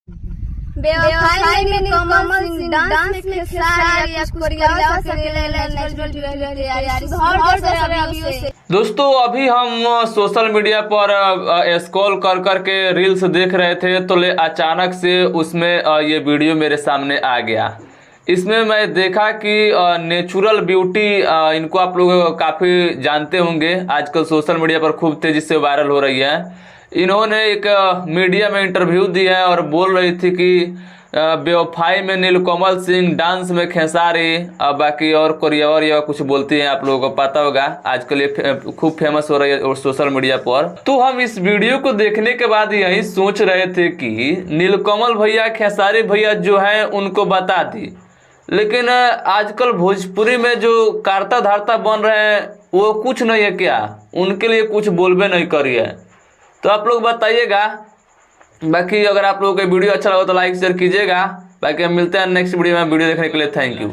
बेवफाई में नीलकमल सिंह डांस में खेसारी या कोरियोग्राफर के लिए नेशनल तैयारी बहुत सारे अभियो से। दोस्तों अभी हम सोशल मीडिया पर स्क्रॉल कर करके रील्स देख रहे थे तो अचानक से उसमें ये वीडियो मेरे सामने आ गया। इसमें मैं देखा कि नेचुरल ब्यूटी इनको आप लोग काफ़ी जानते होंगे, आजकल सोशल मीडिया पर खूब तेज़ी से वायरल हो रही है। इन्होंने एक मीडिया में इंटरव्यू दिया है और बोल रही थी कि बेवफाई में नीलकमल सिंह, डांस में खेसारी, बाकी और कोरियोग्राफर या कुछ बोलती हैं, आप लोगों को पता होगा। आजकल ये खूब फेमस हो रही है और सोशल मीडिया पर। तो हम इस वीडियो को देखने के बाद यही सोच रहे थे कि नीलकमल भैया, खेसारी भैया जो है उनको बता दी, लेकिन आजकल भोजपुरी में जो कार्ता धारता बन रहे हैं वो कुछ नहीं है क्या, उनके लिए कुछ बोलबे नहीं करी है। तो आप लोग बताइएगा। बाकी अगर आप लोगों को वीडियो अच्छा लगा तो लाइक शेयर कीजिएगा। बाकी हम मिलते हैं नेक्स्ट वीडियो में। वीडियो देखने के लिए थैंक यू।